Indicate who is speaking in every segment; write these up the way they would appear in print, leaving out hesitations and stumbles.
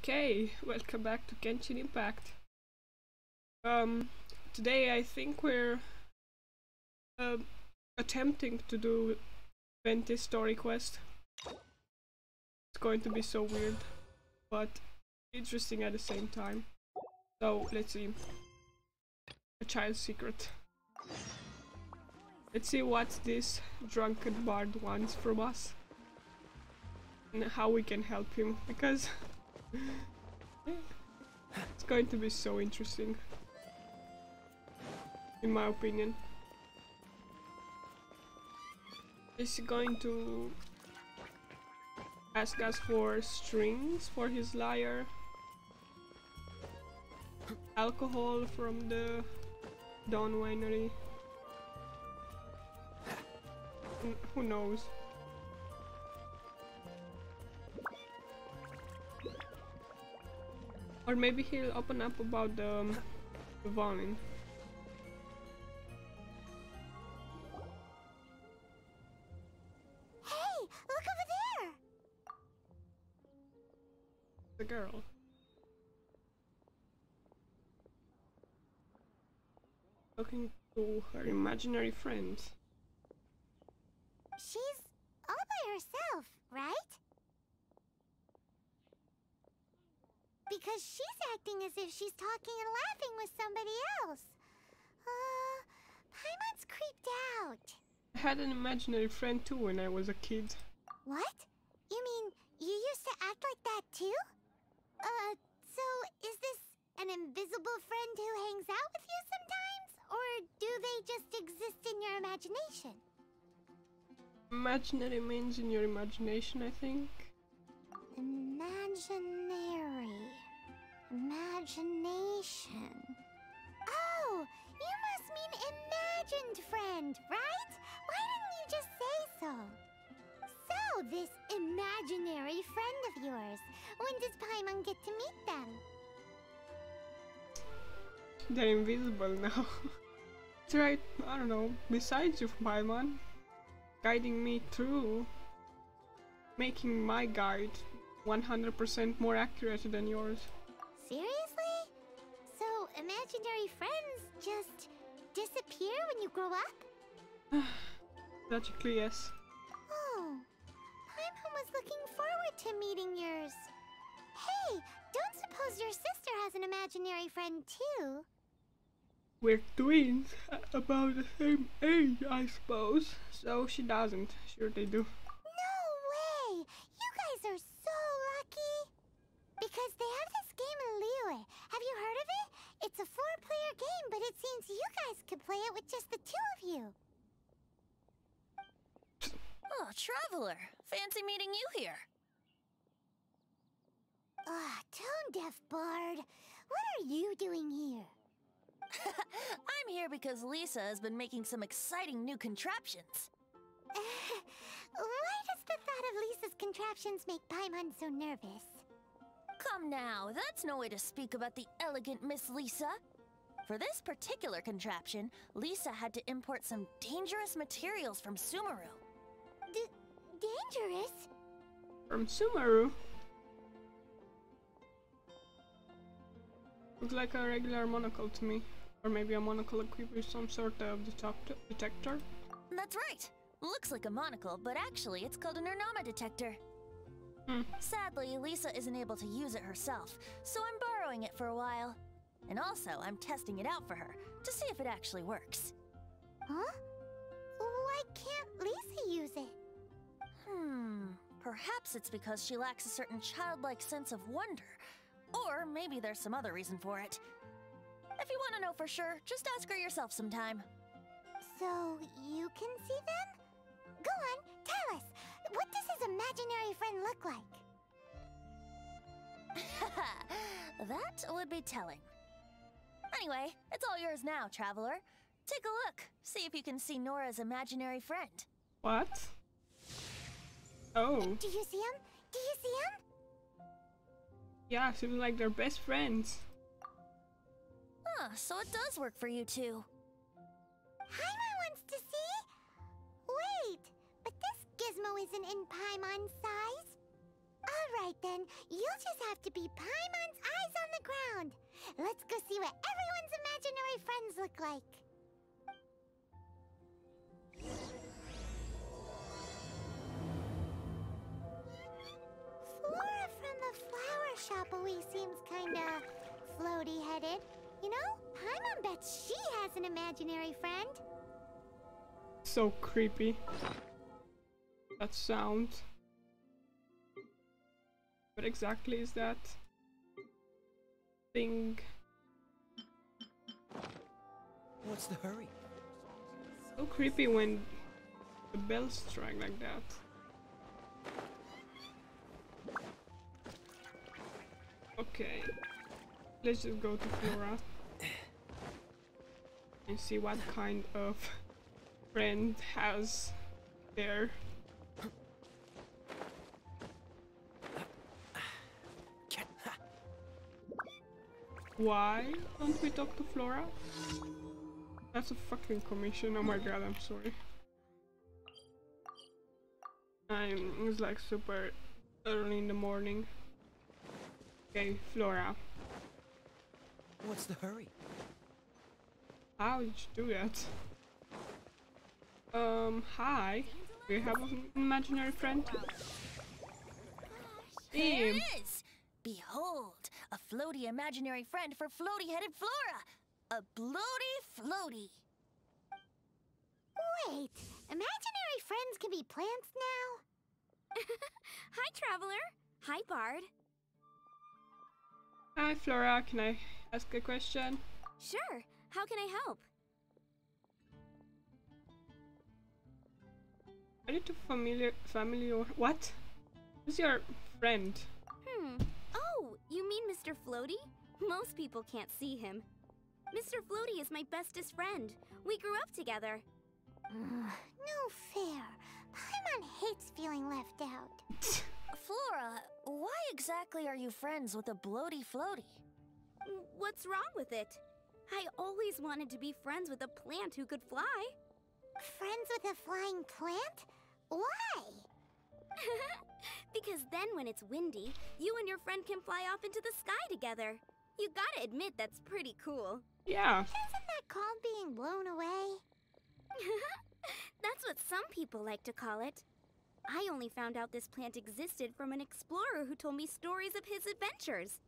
Speaker 1: Okay, welcome back to Genshin Impact. Today I think we're um attempting to do 20 story quest. It's going to be so weird, but interesting at the same time. So let's see. A child's secret. Let's see what this drunken bard wants from us and how we can help him, because it's going to be so interesting, in my opinion. Is he going to ask us for strings for his lyre? Alcohol from the Dawn Winery? Who knows? Or maybe he'll open up about the violin.
Speaker 2: Hey, look over there!
Speaker 1: The girl. Talking to her imaginary friends.
Speaker 2: She's all by herself, right? Because she's acting as if she's talking and laughing with somebody else. Paimon's creeped out.
Speaker 1: I had an imaginary friend too when I was a kid.
Speaker 2: What? You mean you used to act like that too? So is this an invisible friend who hangs out with you sometimes? Or do they just exist in your imagination?
Speaker 1: Imaginary means in your imagination, I think.
Speaker 2: Imaginary. Imagination. Oh, you must mean imagined friend, right? Why didn't you just say so? So, this imaginary friend of yours, when does Paimon get to meet them?
Speaker 1: They're invisible now. That's right, I don't know. Besides you, Paimon, guiding me through, making my guide 100% more accurate than yours.
Speaker 2: Seriously? So, imaginary friends just disappear when you grow up?
Speaker 1: Logically, yes.
Speaker 2: Oh, Paimon was looking forward to meeting yours. Hey, don't suppose your sister has an imaginary friend too?
Speaker 1: We're twins, about the same age, I suppose. So she doesn't. Sure they do.
Speaker 2: No way! You guys are so lucky! Because they have this game in Liyue. Have you heard of it? It's a 4-player game, but it seems you guys could play it with just the 2 of you.
Speaker 3: Oh, Traveler! Fancy meeting you here.
Speaker 2: Tone-deaf bard. What are you doing here?
Speaker 3: I'm here because Lisa has been making some exciting new contraptions.
Speaker 2: Why does the thought of Lisa's contraptions make Paimon so nervous?
Speaker 3: Come now, that's no way to speak about the elegant Miss Lisa. For this particular contraption, Lisa had to import some dangerous materials from Sumeru.
Speaker 2: Dangerous?
Speaker 1: From Sumeru? Looks like a regular monocle to me. Or maybe a monocle equipped with some sort of detector?
Speaker 3: That's right. Looks like a monocle, but actually it's called an Ernama detector. Sadly, Lisa isn't able to use it herself, so I'm borrowing it for a while. And also, I'm testing it out for her, to see if it actually works.
Speaker 2: Huh? Why can't Lisa use it?
Speaker 3: Perhaps it's because she lacks a certain childlike sense of wonder. Or maybe there's some other reason for it. If you want to know for sure, just ask her yourself sometime.
Speaker 2: So, you can see them? Go on, tell us! What does his imaginary friend look like?
Speaker 3: That would be telling. Anyway, it's all yours now, Traveler. Take a look. See if you can see Nora's imaginary friend.
Speaker 1: What? Oh.
Speaker 2: Do you see him? Do you see him?
Speaker 1: Yeah, seems like they're best friends.
Speaker 3: Huh, so it does work for you two.
Speaker 2: Paimon wants to see? Wait, but this gizmo isn't in Paimon's size. Alright then, you'll just have to be Paimon's eyes on the ground. Let's go see what everyone's imaginary friends look like. Flora from the flower shop always seems kinda floaty-headed. You know, Paimon bets she has an imaginary friend.
Speaker 1: So creepy. That sound. What exactly is that thing?
Speaker 4: What's the hurry?
Speaker 1: So creepy when the bells strike like that. Okay, let's just go to Flora and see what kind of friend has there. Why don't we talk to Flora? That's a fucking commission. Oh my god, I'm sorry. It's like super early in the morning. Okay, Flora.
Speaker 4: What's the hurry?
Speaker 1: How did you do that? Hi. Do you have an imaginary friend?
Speaker 3: There
Speaker 1: Damn.
Speaker 3: it is! Behold, a floaty imaginary friend for floaty-headed Flora! A bloaty floaty!
Speaker 2: Wait, imaginary friends can be plants now?
Speaker 5: Hi, Traveler. Hi, Bard.
Speaker 1: Hi, Flora. Can I ask a question?
Speaker 5: Sure. How can I help?
Speaker 1: Are you too familiar? What? Who's your friend?
Speaker 5: Oh, you mean Mr. Floaty? Most people can't see him. Mr. Floaty is my bestest friend. We grew up together.
Speaker 2: No fair. Paimon hates feeling left out.
Speaker 3: Flora, why exactly are you friends with a bloaty floaty?
Speaker 5: What's wrong with it? I always wanted to be friends with a plant who could fly.
Speaker 2: Friends with a flying plant? Why?
Speaker 5: Because then when it's windy, you and your friend can fly off into the sky together. You gotta admit that's pretty cool.
Speaker 1: Yeah.
Speaker 2: Isn't that called being blown away?
Speaker 5: That's what some people like to call it. I only found out this plant existed from an explorer who told me stories of his adventures.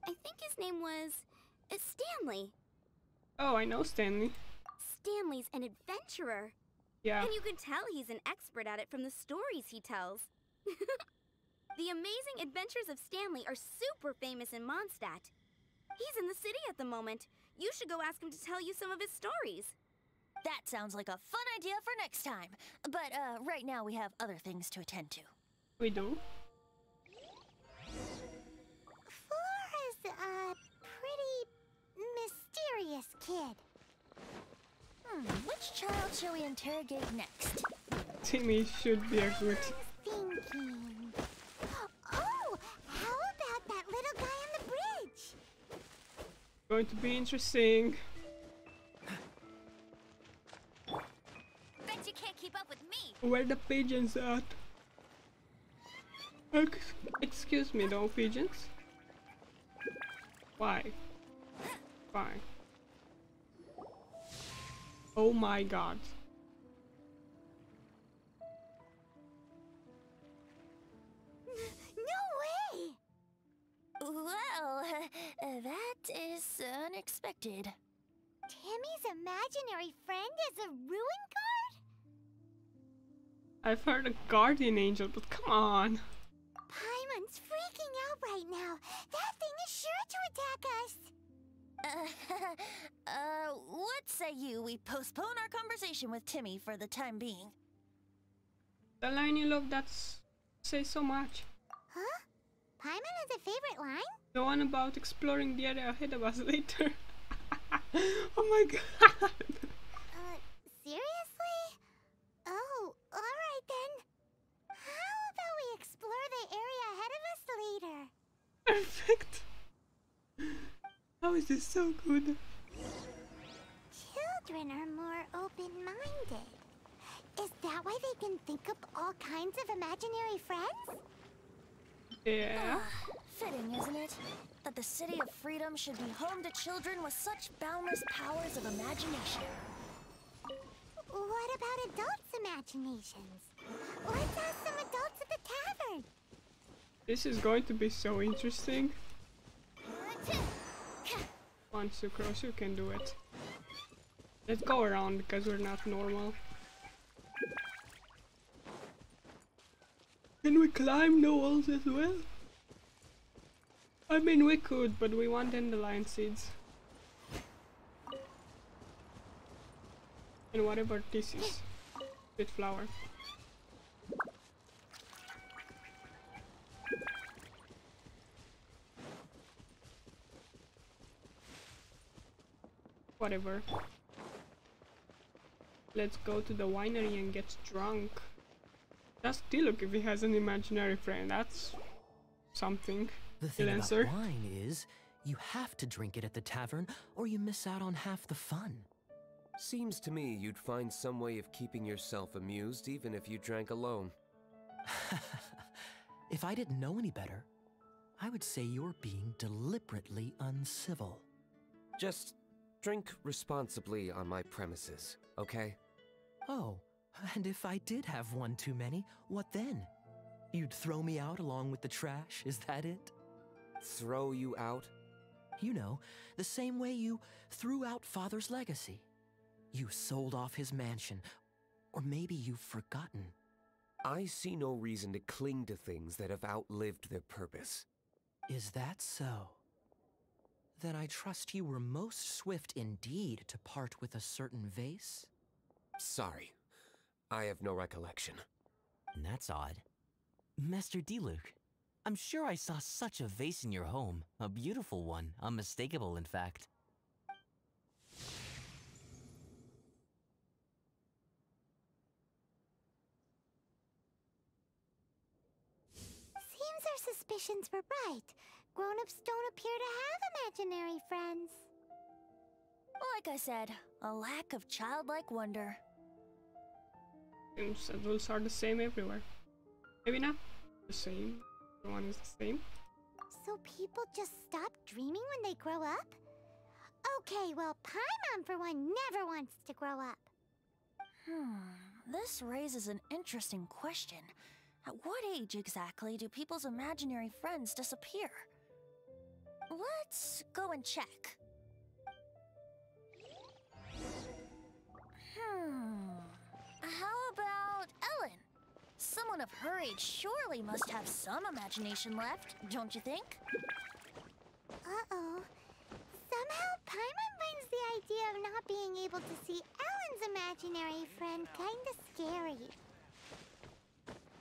Speaker 5: I think his name was Stanley.
Speaker 1: Oh, I know Stanley.
Speaker 5: Stanley's an adventurer.
Speaker 1: Yeah.
Speaker 5: And you can tell he's an expert at it from the stories he tells. The amazing adventures of Stanley are super famous in Mondstadt. He's in the city at the moment. You should go ask him to tell you some of his stories.
Speaker 3: That sounds like a fun idea for next time. But right now we have other things to attend to.
Speaker 1: We do.
Speaker 2: Flora's a pretty mysterious kid.
Speaker 3: Which child shall we interrogate next?
Speaker 1: Timmy should be a good.
Speaker 2: Thinking. Oh, how about that little guy on the bridge?
Speaker 1: Going to be interesting.
Speaker 3: Bet you can't keep up with me!
Speaker 1: Where the pigeons at? Excuse me, no pigeons? Why? Why? Oh my god.
Speaker 2: No way!
Speaker 3: Well, that is unexpected.
Speaker 2: Timmy's imaginary friend is a ruin guard?
Speaker 1: I've heard a guardian angel, but come on.
Speaker 2: Paimon's freaking out right now. That thing is sure to attack us.
Speaker 3: What say we postpone our conversation with Timmy for the time being?
Speaker 1: The line you love that's say so much.
Speaker 2: Huh? Paimon has a favorite line?
Speaker 1: The one about exploring the area ahead of us later. Oh my god.
Speaker 2: Seriously? Oh, alright then. How about we explore the area ahead of us later?
Speaker 1: Perfect. How is this so good?
Speaker 2: Children are more open-minded. Is that why they can think up all kinds of imaginary friends?
Speaker 1: Yeah.
Speaker 3: Fitting, isn't it? That the City of Freedom should be home to children with such boundless powers of imagination.
Speaker 2: What about adults' imaginations? Let's ask some adults at the tavern.
Speaker 1: This is going to be so interesting. Come on, Sucrose, you can do it. Let's go around because we're not normal. Can we climb the walls as well? I mean, we could, but we want dandelion seeds. And whatever this is. With flour. Whatever. Let's go to the winery and get drunk. Just look if he has an imaginary friend. That's something.
Speaker 4: The thing about
Speaker 1: Answer.
Speaker 4: wine is, you have to drink it at the tavern, or you miss out on half the fun.
Speaker 6: Seems to me you'd find some way of keeping yourself amused even if you drank alone.
Speaker 4: If I didn't know any better, I would say you're being deliberately uncivil.
Speaker 6: Just drink responsibly on my premises, okay?
Speaker 4: Oh, and if I did have one too many, what then? You'd throw me out along with the trash, is that it?
Speaker 6: Throw you out?
Speaker 4: You know, the same way you threw out Father's legacy. You sold off his mansion, or maybe you've forgotten.
Speaker 6: I see no reason to cling to things that have outlived their purpose.
Speaker 4: Is that so? Then I trust you were most swift indeed to part with a certain vase?
Speaker 6: Sorry, I have no recollection.
Speaker 7: That's odd. Master Diluc, I'm sure I saw such a vase in your home. A beautiful one, unmistakable in fact.
Speaker 2: Seems our suspicions were right. Grown-ups don't appear to have imaginary friends.
Speaker 3: Like I said, a lack of childlike wonder.
Speaker 1: Seems adults are the same everywhere. Maybe not the same. Everyone is the same.
Speaker 2: So people just stop dreaming when they grow up? Okay, well, Paimon for one never wants to grow up.
Speaker 3: This raises an interesting question. At what age exactly do people's imaginary friends disappear? Let's go and check. How about Ellen? Someone of her age surely must have some imagination left, don't you think?
Speaker 2: Uh-oh. Somehow Paimon finds the idea of not being able to see Ellen's imaginary friend kinda scary.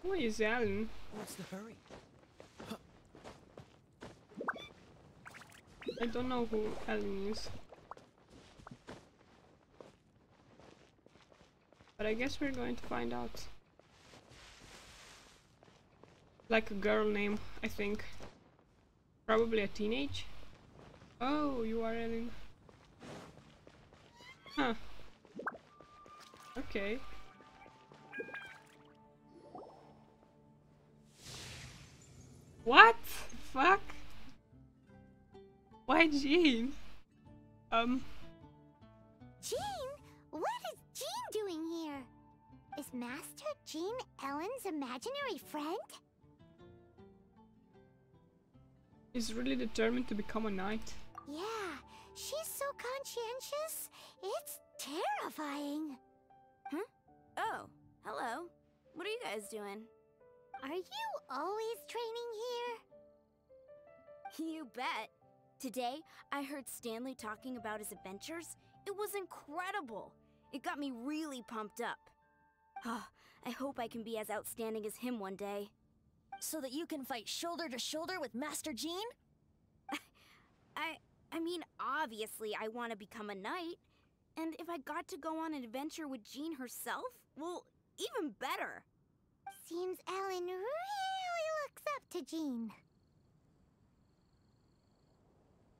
Speaker 1: Who is Ellen?
Speaker 4: What's the hurry?
Speaker 1: I don't know who Ellen is. But I guess we're going to find out. Like a girl name, I think. Probably a teenage. Oh, you are Ellen. Huh. Okay. What? Fuck? Why Jean?
Speaker 2: Jean? What is Jean doing here? Is Master Jean Ellen's imaginary friend?
Speaker 1: He's really determined to become a knight.
Speaker 2: Yeah, she's so conscientious. It's terrifying.
Speaker 5: Oh, hello. What are you guys doing?
Speaker 2: Are you always training here?
Speaker 5: You bet. Today, I heard Stanley talking about his adventures. It was incredible. It got me really pumped up. I hope I can be as outstanding as him one day.
Speaker 3: So that you can fight shoulder to shoulder with Master Jean?
Speaker 5: I mean, obviously I want to become a knight. And if I got to go on an adventure with Jean herself, well, even better.
Speaker 2: Seems Ellen really looks up to Jean.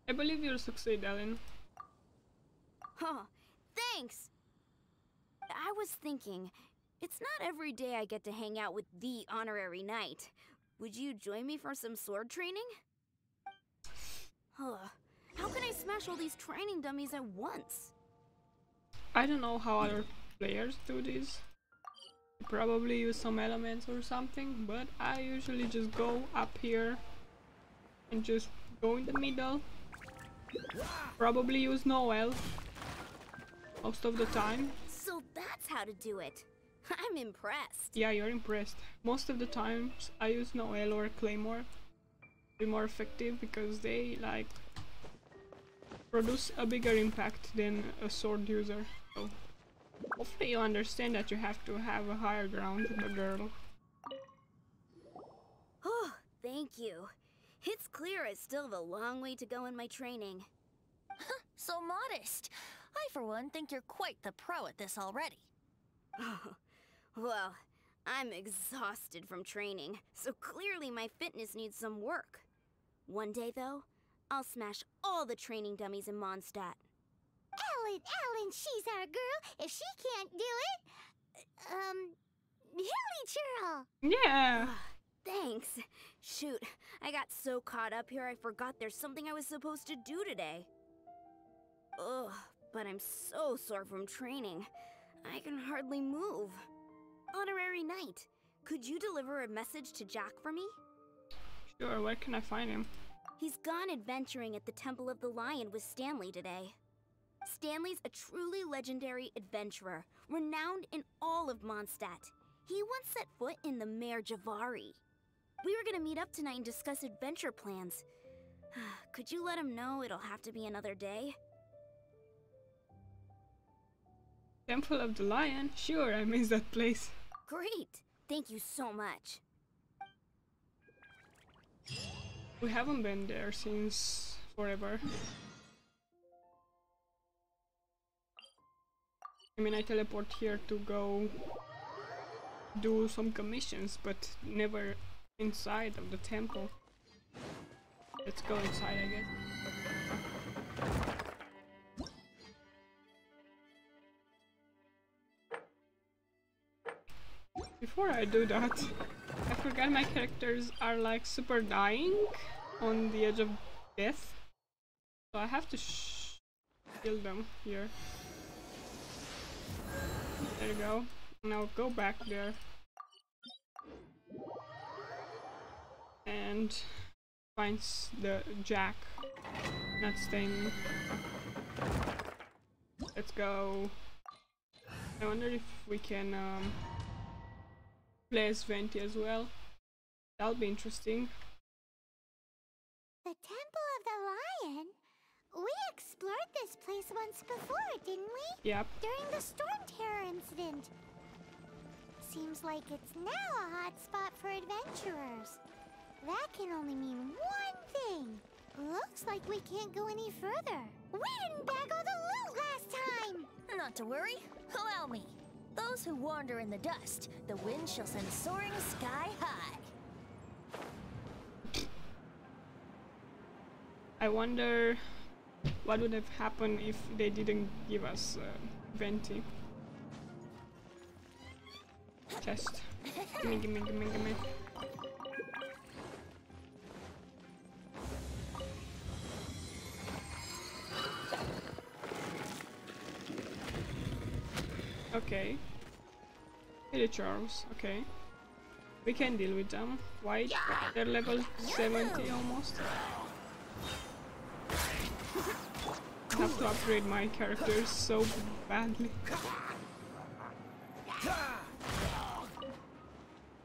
Speaker 1: I believe you'll succeed, Ellen.
Speaker 5: Huh, thanks! I was thinking, it's not every day I get to hang out with the honorary knight. Would you join me for some sword training? How can I smash all these training dummies at once?
Speaker 1: I don't know how other players do this. Probably use some elements or something, but I usually just go up here and just go in the middle. Probably use Noel most of the time.
Speaker 5: So that's how to do it. I'm impressed.
Speaker 1: Yeah, you're impressed. Most of the times I use Noel or Claymore. Be more effective because they like produce a bigger impact than a sword user. So hopefully you understand that you have to have a higher ground than the girl.
Speaker 5: Oh, thank you. It's clear I still have a long way to go in my training.
Speaker 3: So modest. I, for one, think you're quite the pro at this already.
Speaker 5: Oh, well, I'm exhausted from training, so clearly my fitness needs some work. One day, though, I'll smash all the training dummies in Mondstadt.
Speaker 2: Ellen, she's our girl. If she can't do it, Hilly Churl.
Speaker 1: Yeah!
Speaker 5: Thanks. Shoot, I got so caught up here I forgot there's something I was supposed to do today. Ugh, but I'm so sore from training. I can hardly move. Honorary Knight, could you deliver a message to Jack for me?
Speaker 1: Sure, where can I find him?
Speaker 5: He's gone adventuring at the Temple of the Lion with Stanley today. Stanley's a truly legendary adventurer, renowned in all of Mondstadt. He once set foot in the Mare Javari. We were gonna meet up tonight and discuss adventure plans. Could you let him know it'll have to be another day?
Speaker 1: Temple of the Lion? Sure, I miss that place.
Speaker 5: Great! Thank you so much.
Speaker 1: We haven't been there since forever. I mean, I teleport here to go do some commissions, but never inside of the temple. Let's go inside, I guess. Before I do that, I forgot my characters are like super dying on the edge of death. So I have to kill them here. There you go. Now go back there. And find the Jack. Not staying. Let's go. I wonder if we can play as Venti as well. That'll be interesting.
Speaker 2: The Temple of the Lion? We explored this place once before, didn't we?
Speaker 1: Yep.
Speaker 2: During the Storm Terror incident. Seems like it's now a hot spot for adventurers. That can only mean one thing. Looks like we can't go any further. We didn't bag all the loot last time!
Speaker 3: Not to worry. Allow me. Those who wander in the dust, the wind shall send soaring sky high.
Speaker 1: I wonder what would have happened if they didn't give us Venti. Chest. Gimme, gimme, gimme, gimme. Okay. Hey, Charles. Okay. We can deal with them. Why? They're level 70 almost. I have to upgrade my characters so badly.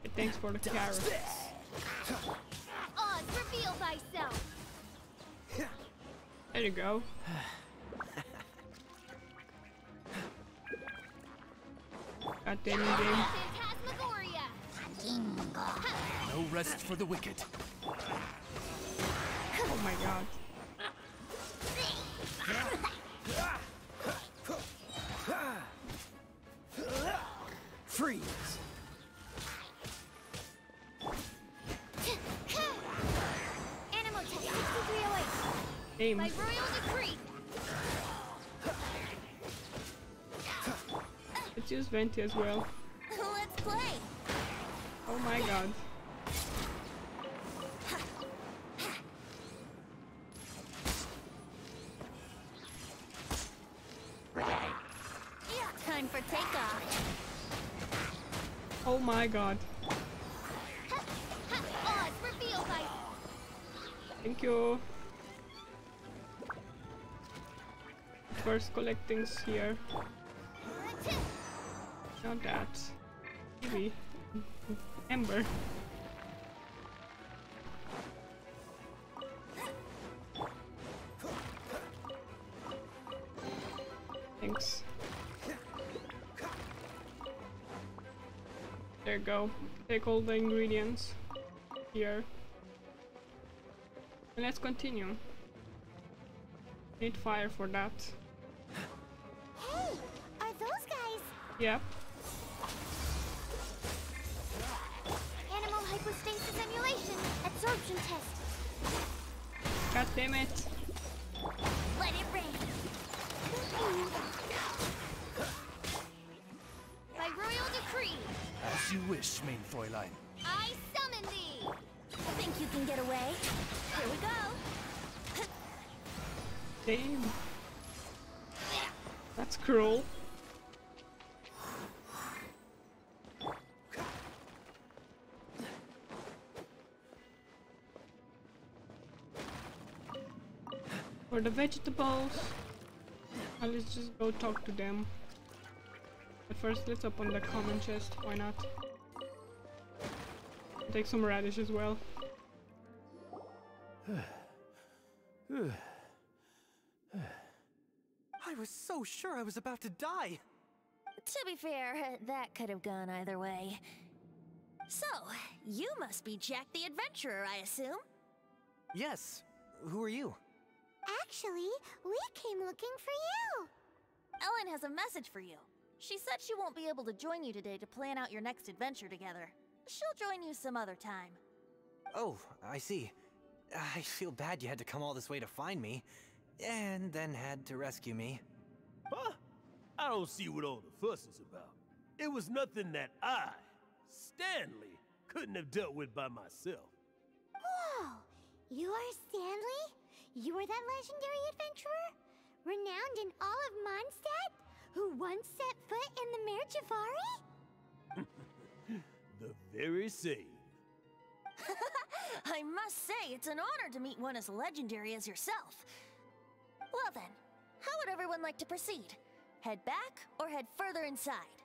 Speaker 1: Hey, thanks for the carrots.
Speaker 2: Oz, reveal thyself!
Speaker 1: There you go. God damn you, game.
Speaker 2: Phantasmagoria!
Speaker 8: No rest for the wicked.
Speaker 1: Oh my god.
Speaker 8: Freeze!
Speaker 2: Animal Tech 6308!
Speaker 1: Aim.
Speaker 2: By royal decree!
Speaker 1: Let's use Venti as well.
Speaker 3: Let's play.
Speaker 1: Oh my god. my god.
Speaker 2: Oz, reveal by
Speaker 1: Thank you. First collect things here. Not that. Maybe. Ember. Thanks. There you go. Take all the ingredients here. And let's continue. Need fire for that.
Speaker 2: Hey, are those guys
Speaker 1: Yep.
Speaker 2: animal hypostasis emulation absorption test?
Speaker 1: God damn it.
Speaker 2: Let it rain. By royal decree,
Speaker 8: As you wish, main Fräulein.
Speaker 2: I summon thee.
Speaker 3: Think you can get away? Here we go.
Speaker 1: Damn. That's cruel. For the vegetables, let's just go talk to them. But first, let's open the common chest. Why not? Take some radish as well.
Speaker 4: I was so sure I was about to die.
Speaker 3: To be fair, that could have gone either way. So, you must be Jack the Adventurer, I assume?
Speaker 4: Yes. Who are you?
Speaker 2: Actually, we came looking for you.
Speaker 3: Ellen has a message for you. She said she won't be able to join you today to plan out your next adventure together. She'll join you some other time.
Speaker 4: Oh, I see. I feel bad you had to come all this way to find me, and then had to rescue me.
Speaker 9: Huh? I don't see what all the fuss is about. It was nothing that I, Stanley, couldn't have dealt with by myself.
Speaker 2: Whoa, you are Stanley? You are that legendary adventurer? Renowned in all of Mondstadt? Who once set foot in the Mare Javari?
Speaker 9: The very same.
Speaker 3: I must say, it's an honor to meet one as legendary as yourself. Well then, how would everyone like to proceed? Head back or head further inside?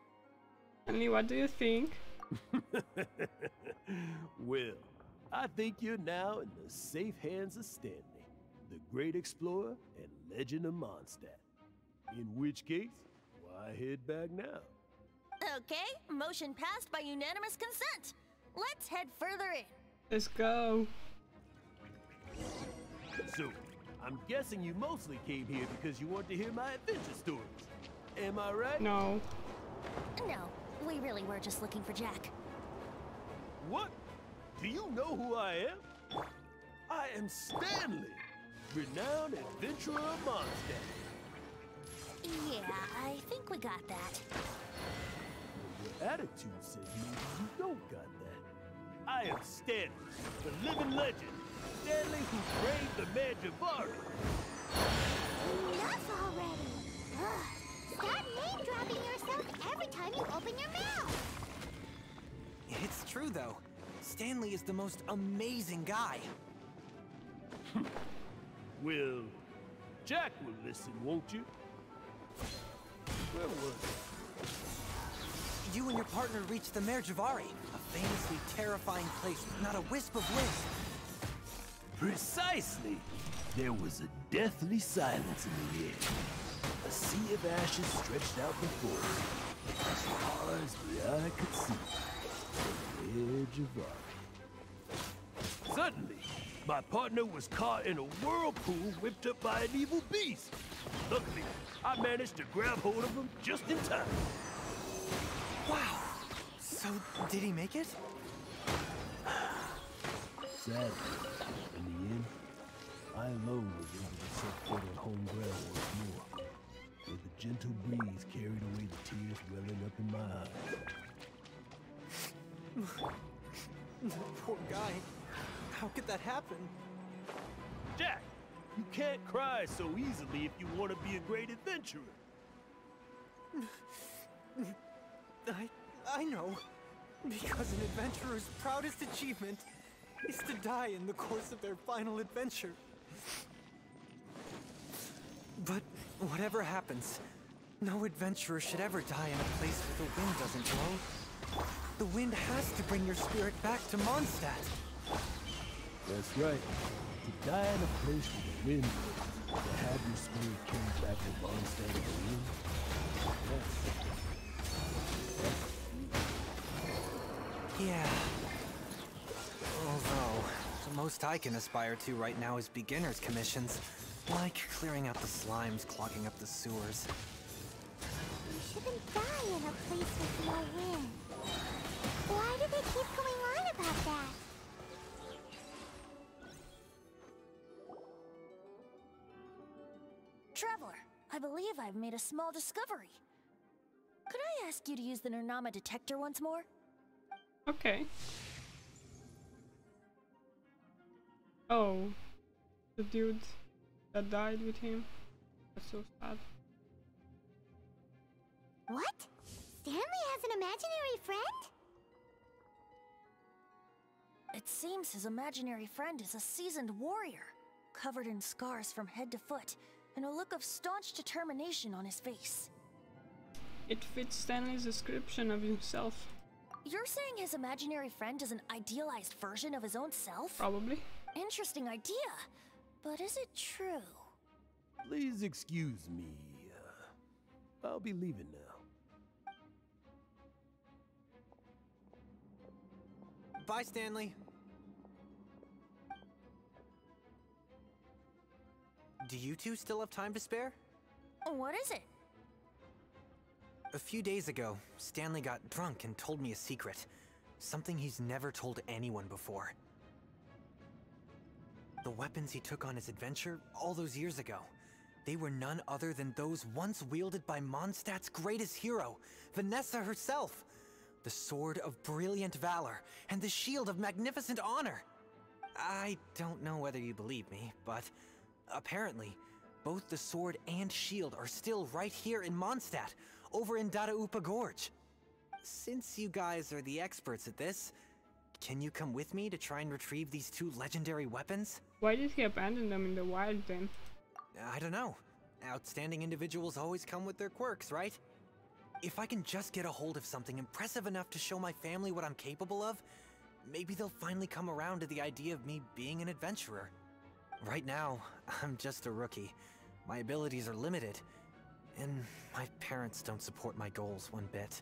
Speaker 1: Annie, what do you think?
Speaker 9: Well, I think you're now in the safe hands of Stanley, the great explorer and legend of Mondstadt. In which case, why head back now?
Speaker 3: Okay, motion passed by unanimous consent. Let's head further in.
Speaker 1: Let's go.
Speaker 9: So, I'm guessing you mostly came here because you want to hear my adventure stories. Am I right?
Speaker 1: No.
Speaker 3: No, we really were just looking for Jack.
Speaker 9: What? Do you know who I am? I am Stanley, renowned adventurer of Mondstadt.
Speaker 3: Yeah, I think we got that.
Speaker 9: Your attitude says maybe you don't got that. I am Stanley, the living legend. Stanley who braved the Mare Javari.
Speaker 2: Enough already. Ugh. Stop name-dropping yourself every time you open your mouth.
Speaker 4: It's true, though. Stanley is the most amazing guy.
Speaker 9: Well, Jack will listen, won't you? Where was
Speaker 4: You and your partner reached the Mare Javari, a famously terrifying place with not a wisp of wind.
Speaker 9: Precisely! There was a deathly silence in the air. A sea of ashes stretched out before us, as far as the eye could see. The edge of Javari. Suddenly, my partner was caught in a whirlpool whipped up by an evil beast. Luckily, I managed to grab hold of him just in time.
Speaker 4: Wow. So, did he make it?
Speaker 9: Sadly, in the end, I alone was able to set foot on home ground once more, where the gentle breeze carried away the tears welling up in my eyes.
Speaker 4: Poor guy. How could that happen?
Speaker 9: Jack, you can't cry so easily if you want to be a great adventurer.
Speaker 4: I know. Because an adventurer's proudest achievement is to die in the course of their final adventure. But whatever happens, no adventurer should ever die in a place where the wind doesn't blow. The wind has to bring your spirit back to Mondstadt.
Speaker 9: That's right. To die in a place where the wind blows, to have your spirit carried back to Mondstadt in the wind.
Speaker 4: Yeah. Although, the most I can aspire to right now is beginner's commissions. Like clearing out the slimes clogging up the sewers.
Speaker 2: You shouldn't die in a place with no wind. Why do they keep going on about that?
Speaker 3: Traveler, I believe I've made a small discovery. Could I ask you to use the Nernama detector once more?
Speaker 1: Okay. Oh, the dude that died with him. That's so sad.
Speaker 2: What? Stanley has an imaginary friend?
Speaker 3: It seems his imaginary friend is a seasoned warrior, covered in scars from head to foot, and a look of staunch determination on his face.
Speaker 1: It fits Stanley's description of himself.
Speaker 3: You're saying his imaginary friend is an idealized version of his own self?
Speaker 1: Probably.
Speaker 3: Interesting idea, but is it true?
Speaker 9: Please excuse me. I'll be leaving now.
Speaker 4: Bye, Stanley. Do you two still have time to spare?
Speaker 3: What is it?
Speaker 4: A few days ago, Stanley got drunk and told me a secret. Something he's never told anyone before. The weapons he took on his adventure all those years ago, they were none other than those once wielded by Mondstadt's greatest hero, Vanessa herself. The sword of brilliant valor and the shield of magnificent honor. I don't know whether you believe me, but apparently, both the sword and shield are still right here in Mondstadt, over in Dadaupa Gorge. Since you guys are the experts at this, can you come with me to try and retrieve these two legendary weapons?
Speaker 1: Why did he abandon them in the wild then?
Speaker 4: I don't know. Outstanding individuals always come with their quirks, right? If I can just get a hold of something impressive enough to show my family what I'm capable of, maybe they'll finally come around to the idea of me being an adventurer. Right now, I'm just a rookie. My abilities are limited, and my parents don't support my goals one bit.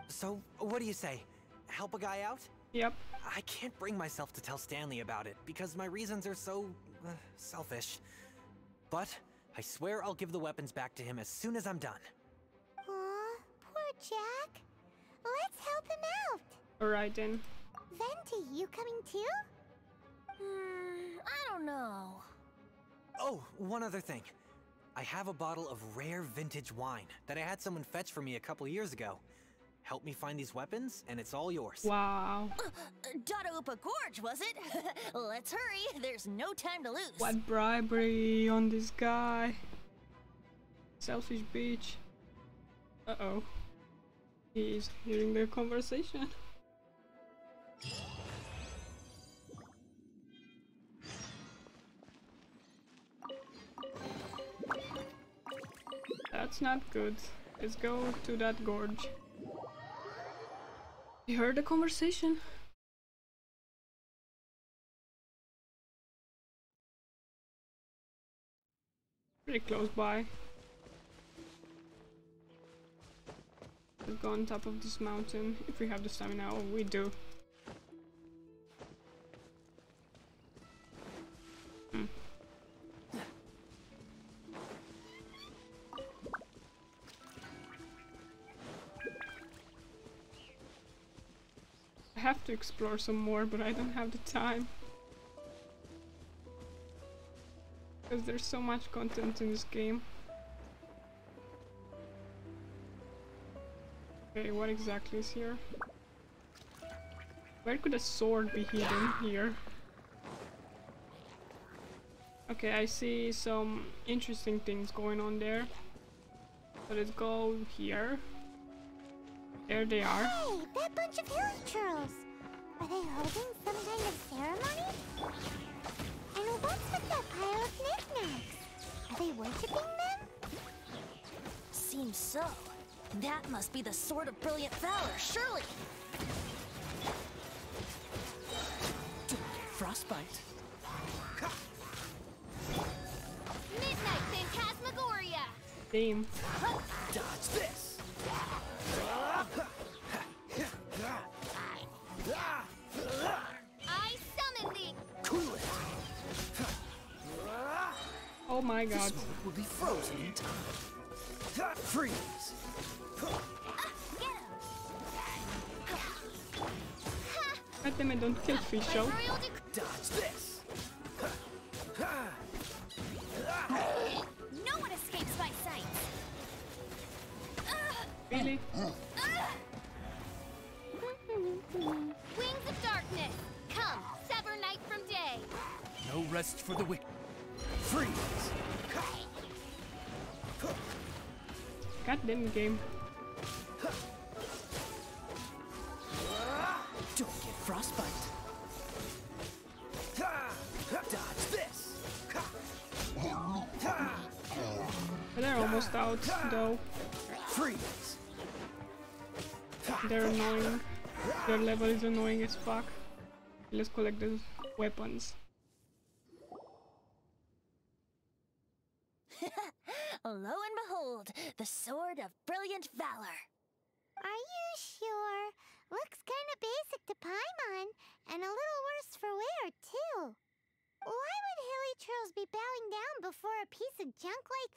Speaker 4: So, what do you say? Help a guy out?
Speaker 1: Yep.
Speaker 4: I can't bring myself to tell Stanley about it, because my reasons are so... selfish. But I swear I'll give the weapons back to him as soon as I'm done.
Speaker 2: Aw, poor Jack. Let's help him out.
Speaker 1: Alright then.
Speaker 2: Venti, you coming too?
Speaker 3: I don't know.
Speaker 4: Oh, one other thing. I have a bottle of rare vintage wine that I had someone fetch for me a couple years ago. Help me find these weapons, and it's all yours.
Speaker 1: Wow.
Speaker 3: Dadaupa Gorge, was it? Let's hurry, there's no time to lose.
Speaker 1: What bribery on this guy. Selfish bitch. Uh-oh. He's hearing their conversation. That's not good. Let's go to that gorge. You heard the conversation? Pretty close by. Let's go on top of this mountain if we have the stamina. Oh, we do. I have to explore some more, but I don't have the time. Because there's so much content in this game. Okay, what exactly is here? Where could a sword be hidden here? Okay, I see some interesting things going on there. So let's go here. There they are.
Speaker 2: Hey, that bunch of hilly churls. Are they holding some kind of ceremony? And what's with that pile of knickknacks? Are they worshipping them?
Speaker 3: Seems so. That must be the Sword of Brilliant Valor, surely!
Speaker 8: Frostbite.
Speaker 5: Midnight Phantasmagoria!
Speaker 1: Damn.
Speaker 8: Dodge this.
Speaker 5: I summon thee!
Speaker 8: Cool it.
Speaker 1: Oh my god.
Speaker 8: This one will be frozen in time. Freeze.
Speaker 5: Get him!
Speaker 1: God damn it, don't kill fish,
Speaker 5: By
Speaker 1: oh.
Speaker 5: royal
Speaker 8: Dodge this.
Speaker 5: no one escapes my sight!
Speaker 1: Really?
Speaker 5: Wings of darkness! Come, sever night from day!
Speaker 8: No rest for the wicked. Freeze.
Speaker 1: Goddamn game.
Speaker 8: Don't get frostbite. Dodge this.
Speaker 1: They're almost out, though.
Speaker 8: Freeze.
Speaker 1: They're annoying. Their level is annoying as fuck. Let's collect the weapons.
Speaker 3: Lo and behold, the Sword of Brilliant Valor.
Speaker 2: Are you sure? Looks kinda basic to Paimon, and a little worse for wear, too. Why would hilly churls be bowing down before a piece of junk like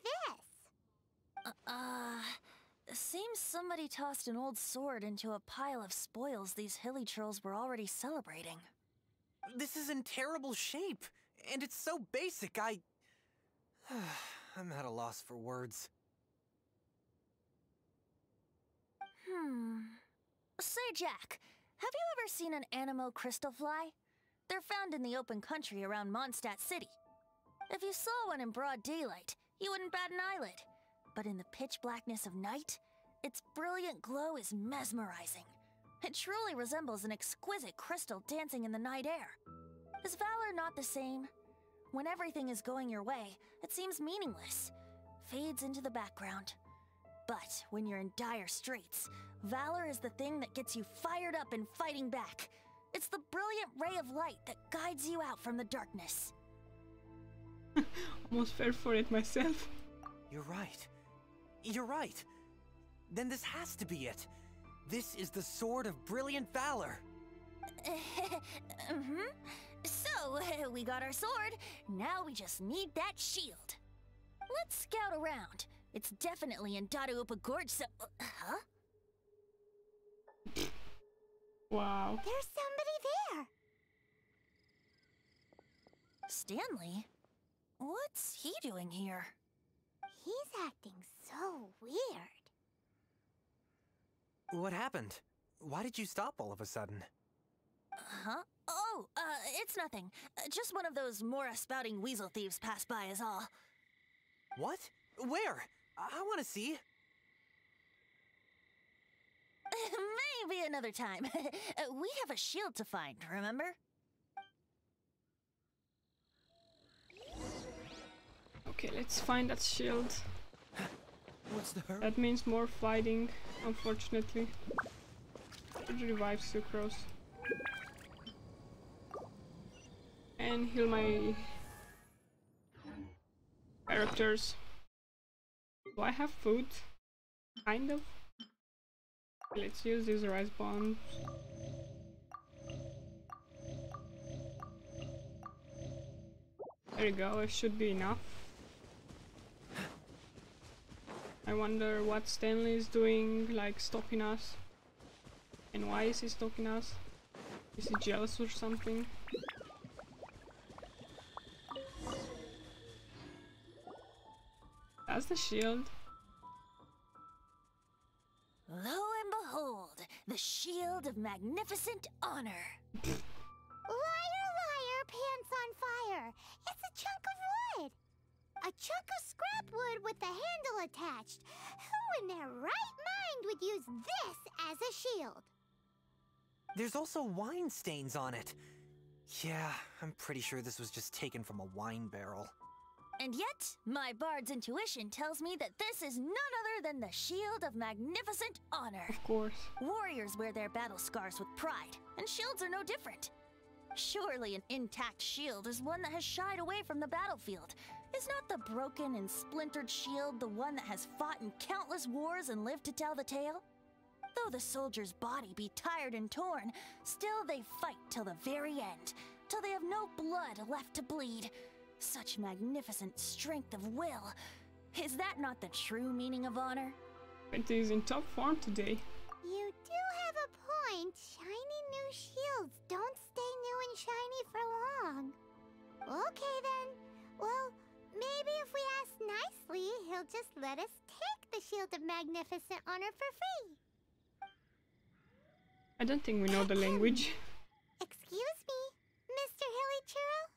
Speaker 2: this?
Speaker 3: Seems somebody tossed an old sword into a pile of spoils these hilly churls were already celebrating.
Speaker 4: This is in terrible shape, and it's so basic, I'm at a loss for words.
Speaker 3: Say, Jack, have you ever seen an Anemo crystal fly? They're found in the open country around Mondstadt City. If you saw one in broad daylight, you wouldn't bat an eyelid. But in the pitch blackness of night, its brilliant glow is mesmerizing. It truly resembles an exquisite crystal dancing in the night air. Is valor not the same? When everything is going your way, it seems meaningless, fades into the background. But when you're in dire straits, valor is the thing that gets you fired up and fighting back. It's the brilliant ray of light that guides you out from the darkness.
Speaker 1: Almost fell for it myself.
Speaker 4: You're right. You're right. Then this has to be it. This is the Sword of Brilliant Valor.
Speaker 3: So, we got our sword. Now we just need that shield. Let's scout around. It's definitely in Dadaupa Gorge, so... huh?
Speaker 2: There's
Speaker 1: Wow.
Speaker 2: somebody there.
Speaker 3: Stanley? What's he doing here?
Speaker 2: He's acting so weird.
Speaker 4: What happened? Why did you stop all of a sudden?
Speaker 3: Huh? Oh, it's nothing. Just one of those Mora spouting weasel thieves passed by is all.
Speaker 4: What? Where? I want to see.
Speaker 3: Maybe another time. We have a shield to find, remember?
Speaker 1: Okay, let's find that shield.
Speaker 8: What's the hurry?
Speaker 1: That means more fighting, unfortunately. Should revive Sucrose. And heal my characters. Do I have food? Kind of. Let's use these rice bombs. There you go, it should be enough. I wonder what Stanley is doing, like stopping us. And why is he stopping us? Is he jealous or something? That's the shield.
Speaker 3: Lo and behold, the shield of magnificent honor.
Speaker 2: Liar, liar, pants on fire. It's a chunk of wood. A chunk of scrap wood with the handle attached. Who in their right mind friend would use this as a shield.
Speaker 4: There's also wine stains on it. Yeah, I'm pretty sure this was just taken from a wine barrel.
Speaker 3: And yet, my bard's intuition tells me that this is none other than the Shield of Magnificent Honor.
Speaker 1: Of course.
Speaker 3: Warriors wear their battle scars with pride, and shields are no different. Surely an intact shield is one that has shied away from the battlefield. Is not the broken and splintered shield the one that has fought in countless wars and lived to tell the tale? Though the soldier's body be tired and torn, still they fight till the very end, till they have no blood left to bleed. Such magnificent strength of will. Is that not the true meaning of honor?
Speaker 1: It is in top form today.
Speaker 2: You do have a point. Shiny new shields don't stay new and shiny for long. Okay then. Well, maybe if we ask nicely, he'll just let us take the Shield of Magnificent Honor for free.
Speaker 1: I don't think we know the language.
Speaker 2: Excuse me, Mr. Hilly Churro?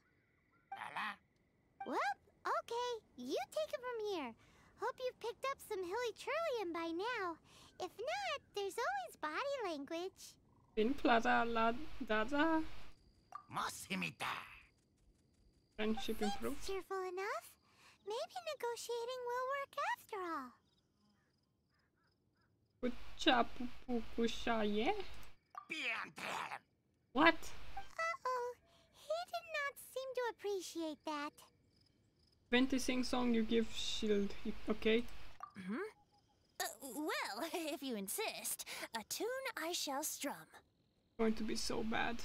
Speaker 2: Well, okay, you take it from here. Hope you've picked up some Hilly Churlian by now. If not, there's always body language.
Speaker 1: In Plaza La Daza. Friendship improved.
Speaker 2: Seems cheerful enough. Maybe negotiating will work after all.
Speaker 1: Kuchapukushaye? What?
Speaker 2: Uh-oh, he did not seem to appreciate that.
Speaker 1: Venti sing song you give shield, okay?
Speaker 3: Well, if you insist, a tune I shall strum.
Speaker 1: Going to be so bad.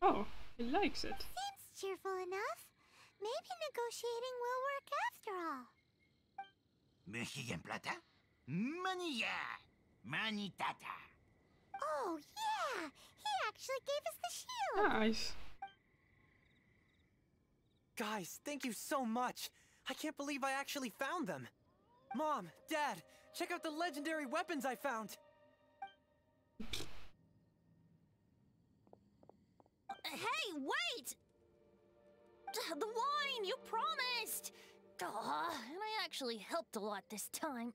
Speaker 1: Oh, he likes it.
Speaker 2: Seems cheerful enough. Maybe negotiating will work after all. Oh, yeah! He actually gave us the shield!
Speaker 1: Nice.
Speaker 4: Guys, thank you so much. I can't believe I actually found them. Mom, Dad, check out the legendary weapons I found.
Speaker 3: Hey, wait! The wine, you promised! And I actually helped a lot this time.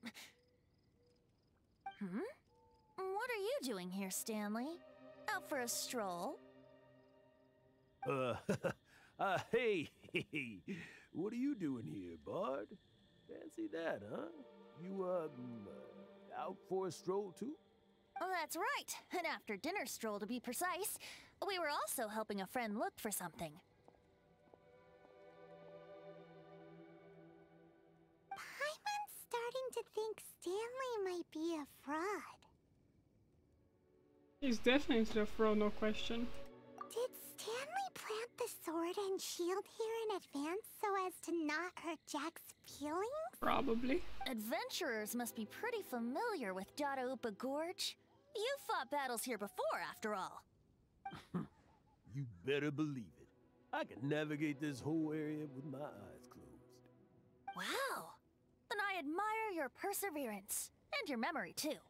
Speaker 3: What are you doing here, Stanley? Out for a stroll?
Speaker 9: Hey, what are you doing here, Bard? Fancy that, huh? You, out for a stroll, too?
Speaker 3: Oh, that's right. An after-dinner stroll, to be precise. We were also helping a friend look for something.
Speaker 2: Paimon's starting to think Stanley might be a fraud.
Speaker 1: He's definitely a fraud, no question.
Speaker 2: Did Stanley plant the sword and shield here in advance so as to not hurt Jack's feelings?
Speaker 1: Probably.
Speaker 3: Adventurers must be pretty familiar with Dadaupa Gorge. You fought battles here before, after all.
Speaker 9: You better believe it. I can navigate this whole area with my eyes closed.
Speaker 3: Wow. Then I admire your perseverance. And your memory, too.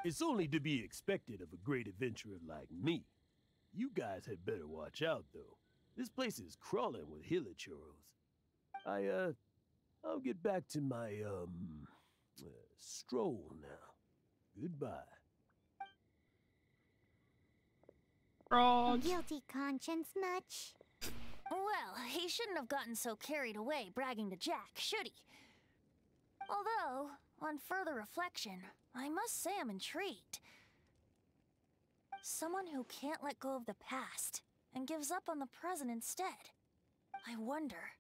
Speaker 9: It's only to be expected of a great adventurer like me. You guys had better watch out, though. This place is crawling with hilichurros. I'll get back to my, stroll now. Goodbye.
Speaker 1: Fraud.
Speaker 2: Guilty conscience much?
Speaker 3: Well, he shouldn't have gotten so carried away bragging to Jack, should he? Although, on further reflection, I must say I'm intrigued. Someone who can't let go of the past and gives up on the present instead. I wonder,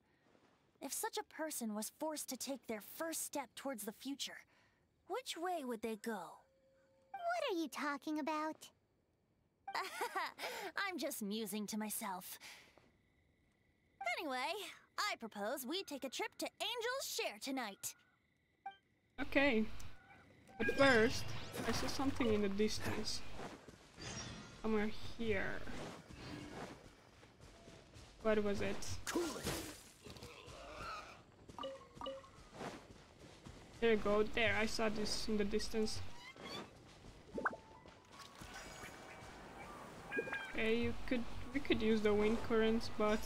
Speaker 3: if such a person was forced to take their first step towards the future, which way would they go?
Speaker 2: What are you talking about?
Speaker 3: I'm just musing to myself. Anyway, I propose we take a trip to Angel's Share tonight.
Speaker 1: Okay. But first, I saw something in the distance. Somewhere here. What was it? There you go. There, I saw this in the distance. Okay, we could use the wind currents, but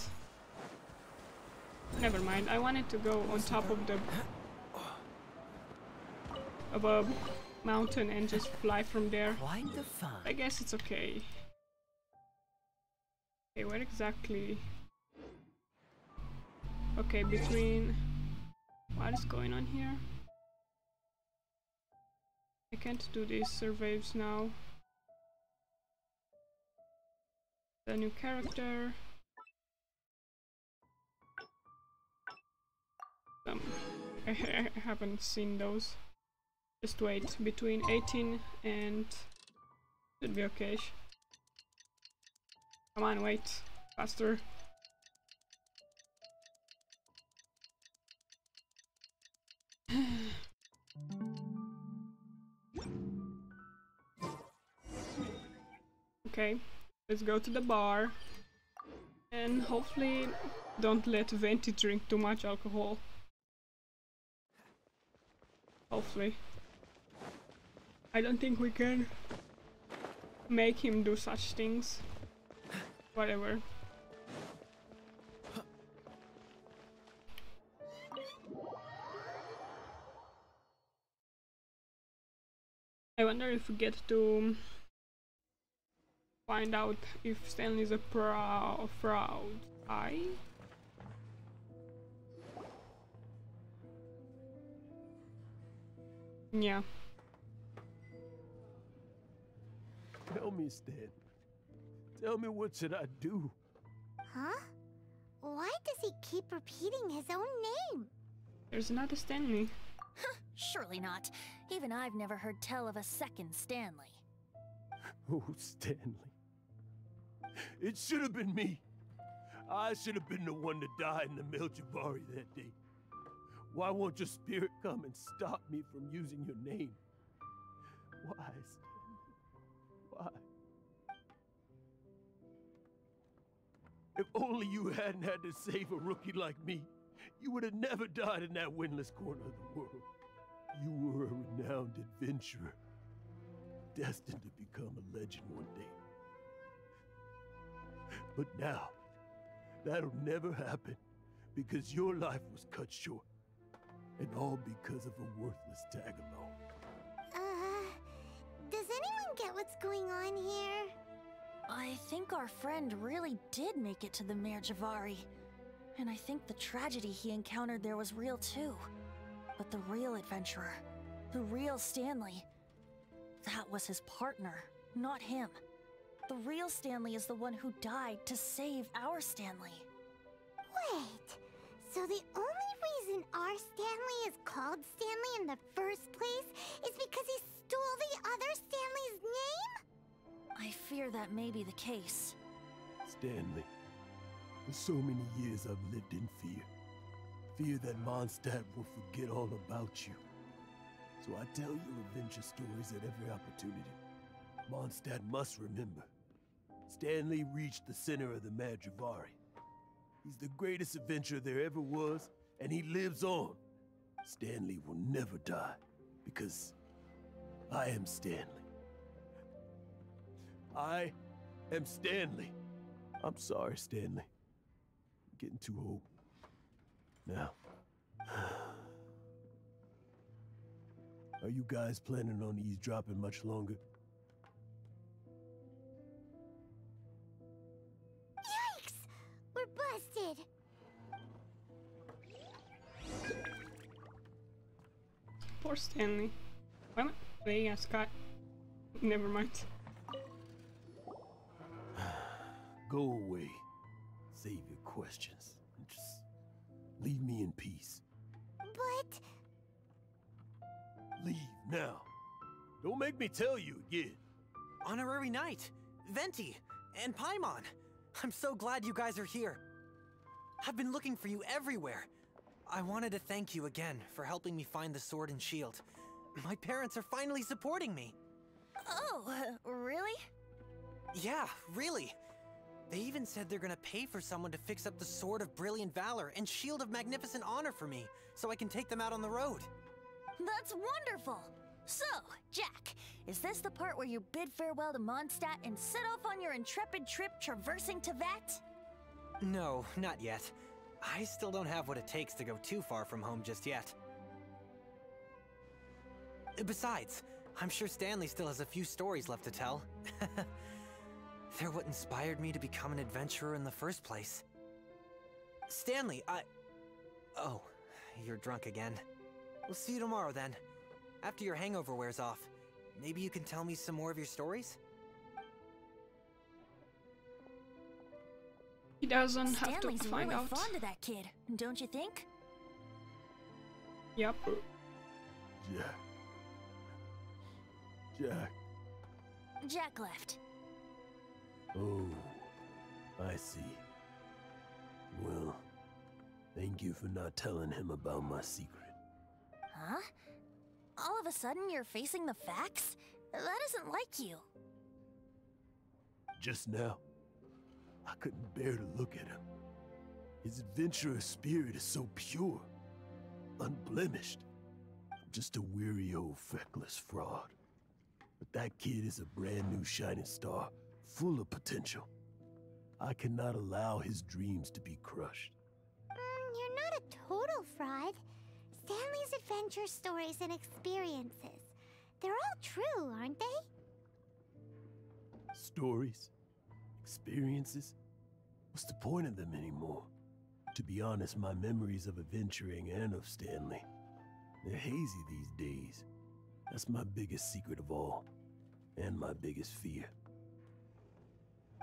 Speaker 1: never mind. I wanted to go on top of the of a mountain and just fly from there.
Speaker 7: Quite the fun.
Speaker 1: I guess it's okay. Okay, where exactly? Okay, between... What is going on here? I can't do these surveys now. The new character. I haven't seen those. Just wait, between 18 and... Should be okay. Come on, wait. Faster. Okay, let's go to the bar. And hopefully don't let Venti drink too much alcohol. Hopefully. I don't think we can make him do such things. Whatever. I wonder if we get to find out if Stanley is a fraud. Yeah.
Speaker 9: Tell me, Stan. Tell me, what should I do?
Speaker 2: Huh? Why does he keep repeating his own name?
Speaker 1: There's another Stanley.
Speaker 3: Surely not. Even I've never heard tell of a second Stanley.
Speaker 9: Oh, Stanley. It should have been me. I should have been the one to die in the Melchivari that day. Why won't your spirit come and stop me from using your name? Why, Stanley? Why? If only you hadn't had to save a rookie like me, you would have never died in that windless corner of the world. You were a renowned adventurer, destined to become a legend one day. But now, that'll never happen, because your life was cut short, and all because of a worthless tag-along.
Speaker 2: Does anyone get what's going on here?
Speaker 3: I think our friend really did make it to the Merjavari. And I think the tragedy he encountered there was real too. But the real adventurer, the real Stanley, that was his partner, not him. The real Stanley is the one who died to save our Stanley.
Speaker 2: Wait, so the only reason our Stanley is called Stanley in the first place is because he stole the other Stanley's name?
Speaker 3: I fear that may be the case.
Speaker 9: Stanley, for so many years I've lived in fear. Fear that Mondstadt will forget all about you. So I tell you adventure stories at every opportunity. Mondstadt must remember. Stanley reached the center of the Madrivari. He's the greatest adventurer there ever was, and he lives on. Stanley will never die, because I am Stanley. I am Stanley. I'm sorry, Stanley. I'm getting too old. Now, are you guys planning on eavesdropping much longer?
Speaker 2: Yikes! We're busted!
Speaker 1: Poor Stanley. Why am I playing as Scott? Never mind.
Speaker 9: Go away. Save your questions. And just leave me in peace.
Speaker 2: But...
Speaker 9: Leave now. Don't make me tell you again.
Speaker 4: Honorary Knight, Venti, and Paimon. I'm so glad you guys are here. I've been looking for you everywhere. I wanted to thank you again for helping me find the sword and shield. My parents are finally supporting me.
Speaker 3: Oh, really?
Speaker 4: Yeah, really. They even said they're gonna pay for someone to fix up the Sword of Brilliant Valor and Shield of Magnificent Honor for me, so I can take them out on the road.
Speaker 3: That's wonderful! So, Jack, is this the part where you bid farewell to Mondstadt and set off on your intrepid trip traversing Tevat?
Speaker 4: No, not yet. I still don't have what it takes to go too far from home just yet. Besides, I'm sure Stanley still has a few stories left to tell. They're what inspired me to become an adventurer in the first place. Stanley, Oh, you're drunk again. We'll see you tomorrow then. After your hangover wears off. Maybe you can tell me some more of your stories?
Speaker 1: He doesn't have to
Speaker 3: Stanley's
Speaker 1: find
Speaker 3: really
Speaker 1: out.
Speaker 3: fond of that kid, don't you think?
Speaker 1: Yep.
Speaker 9: Jack.
Speaker 3: Jack left.
Speaker 9: Oh, I see. Well, thank you for not telling him about my secret.
Speaker 3: Huh? All of a sudden you're facing the facts? That isn't like you.
Speaker 9: Just now, I couldn't bear to look at him. His adventurous spirit is so pure, unblemished. I'm just a weary old feckless fraud. But that kid is a brand new shining star, full of potential. I cannot allow his dreams to be crushed.
Speaker 2: You're not a total fraud. Stanley's adventure stories and experiences. They're all true, aren't they?
Speaker 9: Stories? Experiences? What's the point of them anymore? To be honest, my memories of adventuring and of Stanley, they're hazy these days. That's my biggest secret of all, and my biggest fear.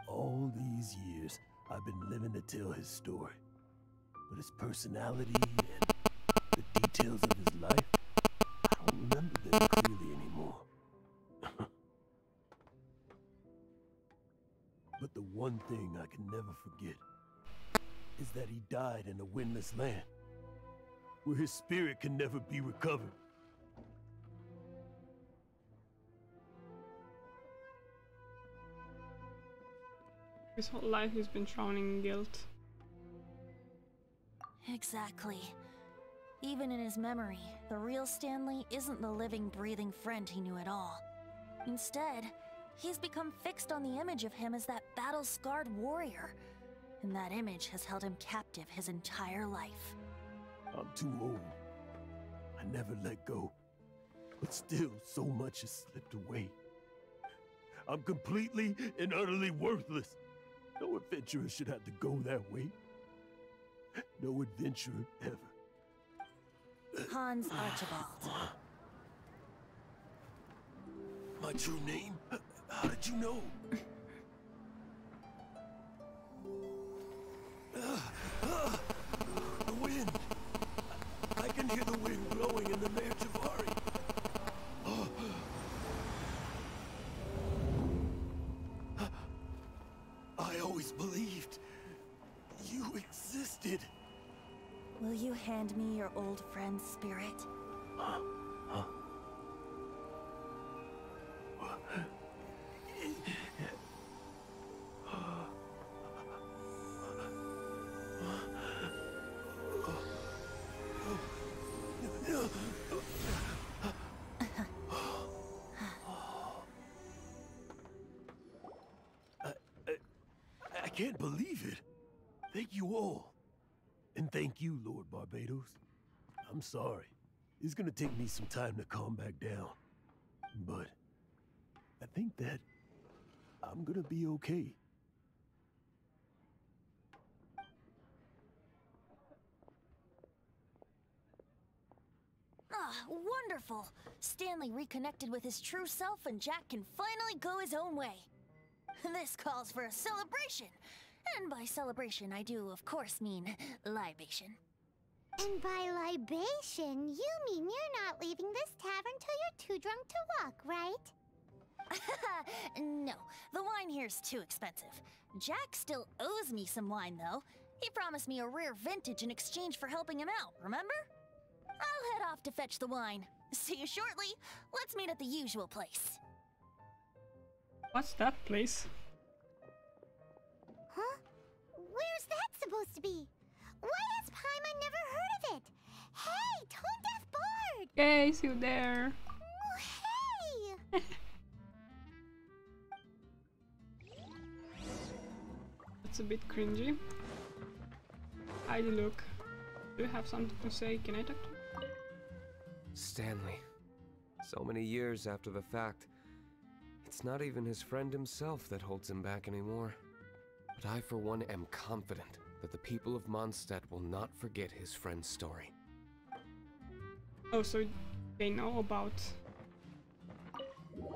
Speaker 9: All these years, I've been living to tell his story. But his personality and the details of his life, I don't remember them clearly anymore. But the one thing I can never forget is that he died in a windless land, where his spirit can never be recovered.
Speaker 1: His whole life he's been drowning in guilt.
Speaker 3: Exactly. Even in his memory, the real Stanley isn't the living, breathing friend he knew at all. Instead, he's become fixed on the image of him as that battle-scarred warrior. And that image has held him captive his entire life.
Speaker 9: I'm too old. I never let go. But still, so much has slipped away. I'm completely and utterly worthless. No adventurer should have to go that way. No adventurer ever.
Speaker 3: Hans Archibald.
Speaker 9: My true name? How did you know? The wind. I can hear the wind blowing in the Mare Javari. I always believed you existed.
Speaker 3: Will you hand me your old friend's spirit?
Speaker 9: I can't believe it. Thank you all. And thank you, Lord Barbados. I'm sorry. It's gonna take me some time to calm back down. But I think that I'm gonna be okay.
Speaker 3: Ah, wonderful! Stanley reconnected with his true self and Jack can finally go his own way. This calls for a celebration. And by celebration, I do, of course, mean libation.
Speaker 2: And by libation, you mean you're not leaving this tavern till you're too drunk to walk, right?
Speaker 3: No, the wine here's too expensive. Jack still owes me some wine, though. He promised me a rare vintage in exchange for helping him out, remember? I'll head off to fetch the wine. See you shortly. Let's meet at the usual place.
Speaker 1: What's that place?
Speaker 2: Huh? Where's that supposed to be? Why has Paimon never heard of it? Hey, Tone Deaf Bard!
Speaker 1: Yay, see you there.
Speaker 2: Oh, hey!
Speaker 1: That's a bit cringy. Heidi, look. Do you have something to say? Can I talk to you?
Speaker 6: Stanley, So many years after the fact, it's not even his friend himself that holds him back anymore. But I, for one, am confident that the people of Mondstadt will not forget his friend's story.
Speaker 1: Oh, so they know about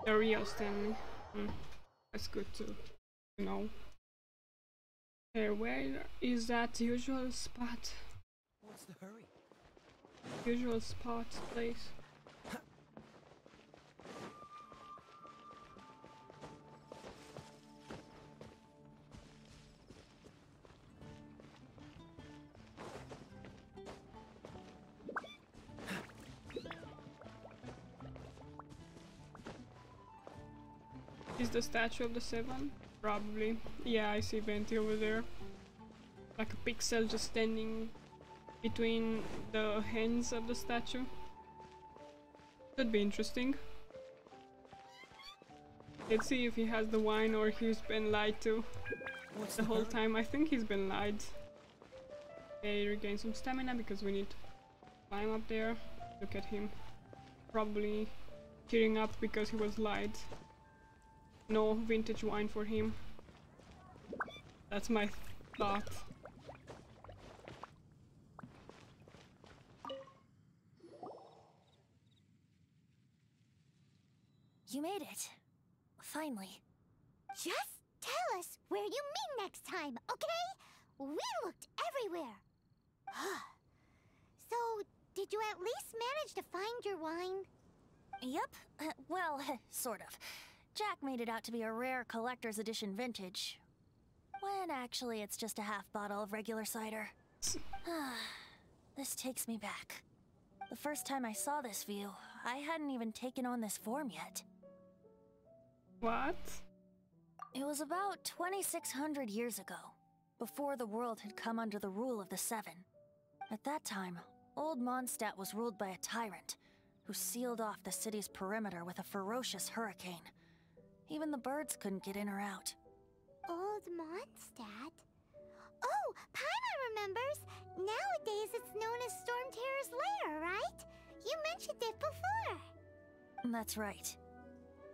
Speaker 1: the real Stanley. That's good to know. Here, where is that usual spot?
Speaker 4: What's the hurry?
Speaker 1: Usual spot place. Is the statue of the Seven? Probably. Yeah, I see Venti over there. Like a pixel just standing between the hands of the statue. Could be interesting. Let's see if he has the wine or he's been lied to the whole time. I think he's been lied. Okay, regain some stamina because we need to climb up there. Look at him. Probably cheering up because he was lied. No vintage wine for him. That's my thought.
Speaker 3: You made it. Finally.
Speaker 2: Just tell us where you meet next time, okay? We looked everywhere. So, did you at least manage to find your wine?
Speaker 3: Yep. Well, sort of. Jack made it out to be a rare collector's edition vintage, when actually it's just a half bottle of regular cider. This takes me back. The first time I saw this view, I hadn't even taken on this form yet.
Speaker 1: What?
Speaker 3: It was about 2,600 years ago, before the world had come under the rule of the Seven. At that time, old Mondstadt was ruled by a tyrant, who sealed off the city's perimeter with a ferocious hurricane. Even the birds couldn't get in or out.
Speaker 2: Old Mondstadt? Oh, Paimon remembers! Nowadays it's known as Storm Terror's lair, right? You mentioned it before.
Speaker 3: That's right.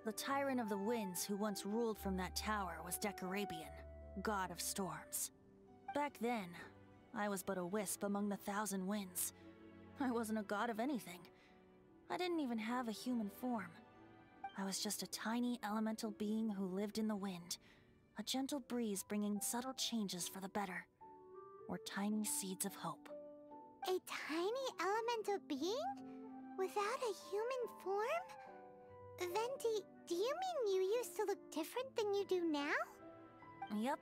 Speaker 3: The Tyrant of the Winds who once ruled from that tower was Decarabian, god of storms. Back then, I was but a wisp among the 1,000 winds. I wasn't a god of anything. I didn't even have a human form. I was just a tiny elemental being who lived in the wind, a gentle breeze bringing subtle changes for the better, or tiny seeds of hope.
Speaker 2: A tiny elemental being? Without a human form? Venti, do you mean you used to look different than you do now?
Speaker 3: Yep.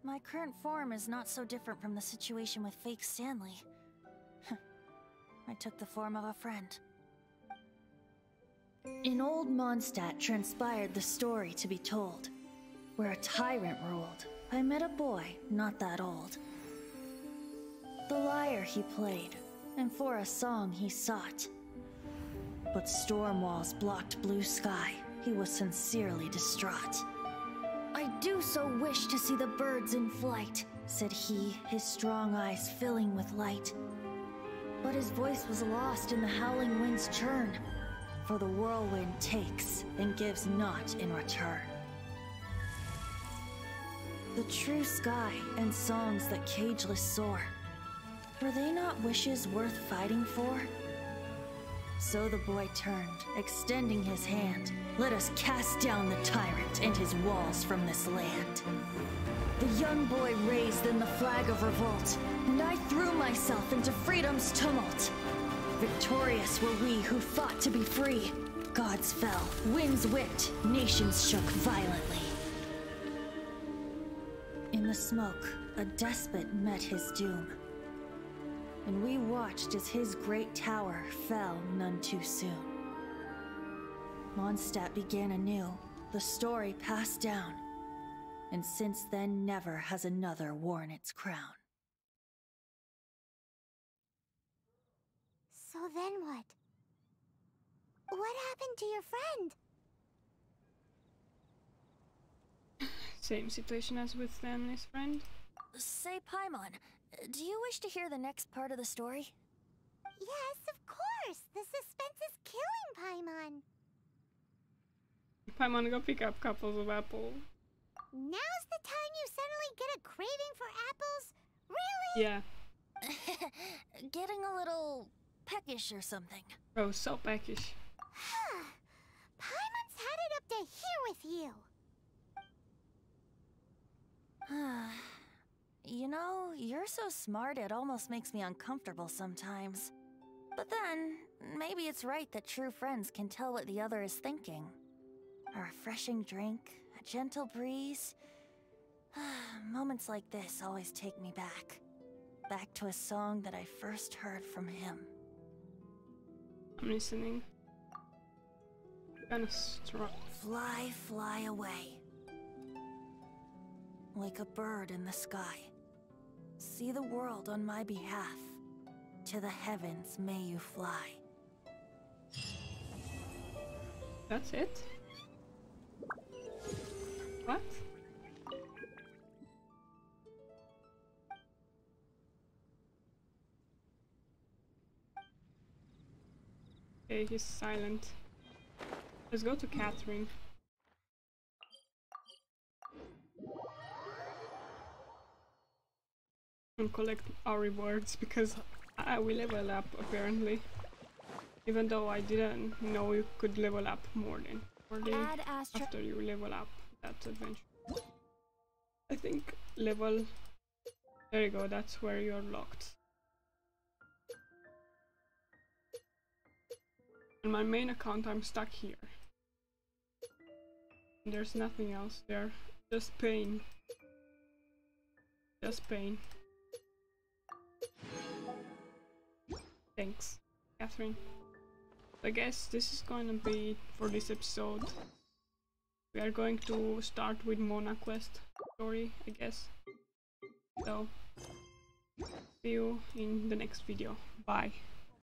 Speaker 3: My current form is not so different from the situation with fake Stanley. I took the form of a friend. In old Mondstadt transpired the story to be told. Where a tyrant ruled, I met a boy not that old. The lyre he played, and for a song he sought. But storm walls blocked blue sky. He was sincerely distraught. I do so wish to see the birds in flight, said he, his strong eyes filling with light. But his voice was lost in the howling wind's churn, for the whirlwind takes and gives not in return. The true sky and songs that cageless soar, were they not wishes worth fighting for? So the boy turned, extending his hand. Let us cast down the tyrant and his walls from this land. The young boy raised then the flag of revolt, and I threw myself into freedom's tumult. Victorious were we who fought to be free. Gods fell, winds whipped, nations shook violently. In the smoke, a despot met his doom. And we watched as his great tower fell none too soon. Mondstadt began anew, the story passed down, and since then never has another worn its crown.
Speaker 2: So then what? What happened to your friend?
Speaker 1: Same situation as with Stanley's friend.
Speaker 3: Say, Paimon, do you wish to hear the next part of the story?
Speaker 2: Yes, of course! course! The suspense is killing Paimon.
Speaker 1: Paimon, go pick up couples of apples.
Speaker 2: Now's the time you suddenly get a craving for apples? Really?
Speaker 1: Yeah.
Speaker 3: Getting a little peckish or something.
Speaker 1: Oh, so peckish.
Speaker 2: Paimon's had it up to here with you.
Speaker 3: You know, you're so smart it almost makes me uncomfortable sometimes. But then, maybe it's right that true friends can tell what the other is thinking. A refreshing drink, a gentle breeze. Moments like this always take me back. Back to a song that I first heard from him.
Speaker 1: I'm listening. Kinda strong.
Speaker 3: Fly, fly away. Like a bird in the sky. See the world on my behalf. To the heavens may you fly.
Speaker 1: That's it? What? Okay, he's silent. Let's go to Catherine. And collect our rewards, because we level up apparently. Even though I didn't know you could level up more than 40 after you level up that adventure. I think level... There you go, that's where you're locked. On my main account I'm stuck here. And there's nothing else there. Just pain. Just pain. Thanks, Catherine. I guess this is going to be it for this episode. We are going to start with Mona Quest story, I guess. So, see you in the next video. Bye.